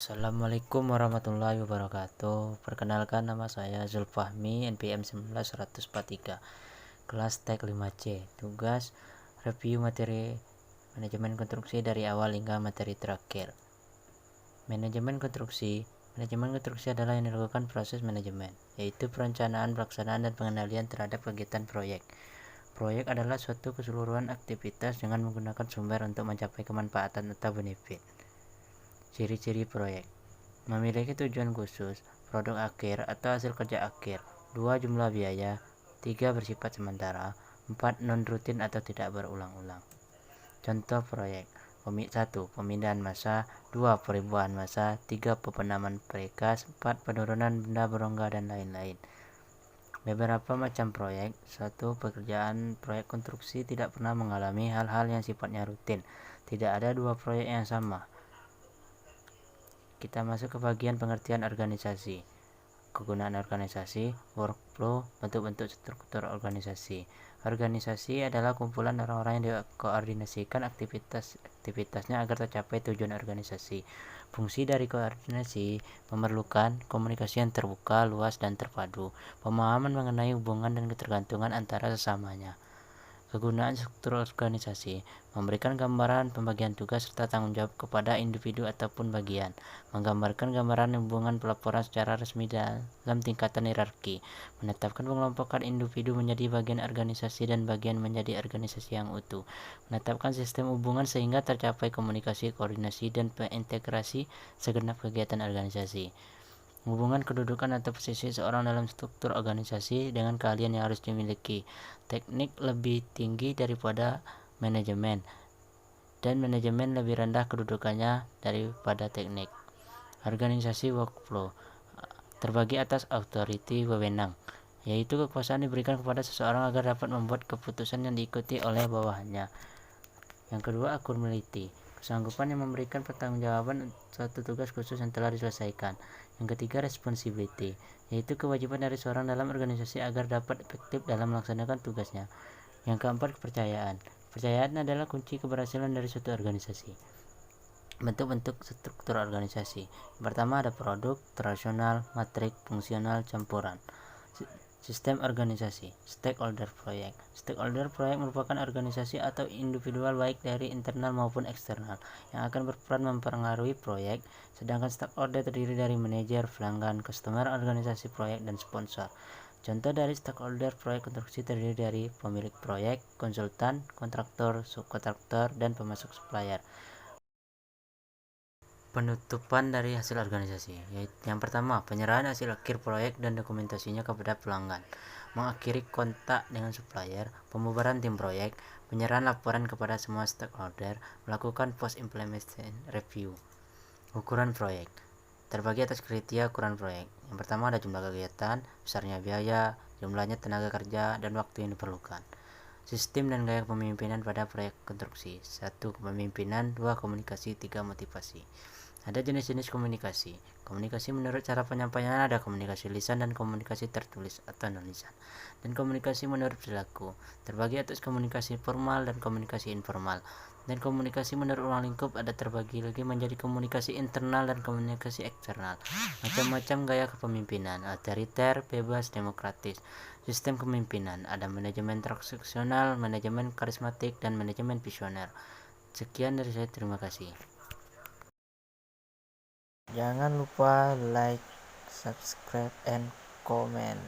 Assalamualaikum warahmatullahi wabarakatuh. Perkenalkan, nama saya Zulfahmi, NPM 19143, kelas Tek 5C. Tugas review materi manajemen konstruksi dari awal hingga materi terakhir. Manajemen konstruksi adalah yang dilakukan proses manajemen, yaitu perencanaan, pelaksanaan, dan pengendalian terhadap kegiatan proyek. Proyek adalah suatu keseluruhan aktivitas dengan menggunakan sumber untuk mencapai kemanfaatan atau benefit. Ciri-ciri proyek: memiliki tujuan khusus, produk akhir atau hasil kerja akhir, 2 jumlah biaya, 3 bersifat sementara, 4 non-rutin atau tidak berulang-ulang. Contoh proyek: 1. Pemindahan massa, 2. Perubahan massa, 3. Pembenahan prekas, 4. Penurunan benda berongga, dan lain-lain. Beberapa macam proyek. 1. Pekerjaan proyek konstruksi tidak pernah mengalami hal-hal yang sifatnya rutin. Tidak ada dua proyek yang sama. Kita masuk ke bagian pengertian organisasi. Kegunaan organisasi, workflow, bentuk-bentuk struktur organisasi. Organisasi adalah kumpulan orang-orang yang dikoordinasikan aktivitasnya agar tercapai tujuan organisasi. Fungsi dari koordinasi memerlukan komunikasi yang terbuka, luas, dan terpadu, pemahaman mengenai hubungan dan ketergantungan antara sesamanya. Kegunaan struktur organisasi: memberikan gambaran pembagian tugas serta tanggung jawab kepada individu ataupun bagian, menggambarkan gambaran hubungan pelaporan secara resmi dalam tingkatan hierarki, menetapkan pengelompokan individu menjadi bagian organisasi dan bagian menjadi organisasi yang utuh, menetapkan sistem hubungan sehingga tercapai komunikasi, koordinasi, dan integrasi segenap kegiatan organisasi. Hubungan kedudukan atau posisi seorang dalam struktur organisasi dengan keahlian yang harus dimiliki. Teknik lebih tinggi daripada manajemen, dan manajemen lebih rendah kedudukannya daripada teknik. Organisasi workflow terbagi atas authority wewenang, yaitu kekuasaan diberikan kepada seseorang agar dapat membuat keputusan yang diikuti oleh bawahannya. Yang kedua, accountability, kesanggupan yang memberikan pertanggungjawaban suatu tugas khusus yang telah diselesaikan. Yang ketiga, responsibility, yaitu kewajiban dari seorang dalam organisasi agar dapat efektif dalam melaksanakan tugasnya. Yang keempat, kepercayaan. Kepercayaan adalah kunci keberhasilan dari suatu organisasi. Bentuk-bentuk struktur organisasi. Yang pertama ada produk, tradisional, matrik, fungsional, campuran. Sistem organisasi. Stakeholder proyek. Stakeholder proyek merupakan organisasi atau individual baik dari internal maupun eksternal yang akan berperan mempengaruhi proyek, sedangkan stakeholder terdiri dari manajer, pelanggan, customer, organisasi proyek, dan sponsor. Contoh dari stakeholder proyek konstruksi terdiri dari pemilik proyek, konsultan, kontraktor, subkontraktor, dan pemasok supplier. Penutupan dari hasil organisasi, yaitu yang pertama, penyerahan hasil akhir proyek dan dokumentasinya kepada pelanggan, mengakhiri kontak dengan supplier, pembubaran tim proyek, penyerahan laporan kepada semua stakeholder, melakukan post implementation review. Ukuran proyek terbagi atas kriteria ukuran proyek. Yang pertama ada jumlah kegiatan, besarnya biaya, jumlahnya tenaga kerja, dan waktu yang diperlukan. Sistem dan gaya kepemimpinan pada proyek konstruksi. 1. Kepemimpinan, 2. Komunikasi, 3. Motivasi. Ada jenis-jenis komunikasi. Komunikasi menurut cara penyampaian ada komunikasi lisan dan komunikasi tertulis atau non-lisan. Dan komunikasi menurut perilaku terbagi atas komunikasi formal dan komunikasi informal. Dan komunikasi menurut ruang lingkup ada terbagi lagi menjadi komunikasi internal dan komunikasi eksternal. Macam-macam gaya kepemimpinan: otoriter, bebas, demokratis. Sistem kepemimpinan ada manajemen transaksional, manajemen karismatik, dan manajemen visioner. Sekian dari saya, terima kasih. Jangan lupa like, subscribe, and comment.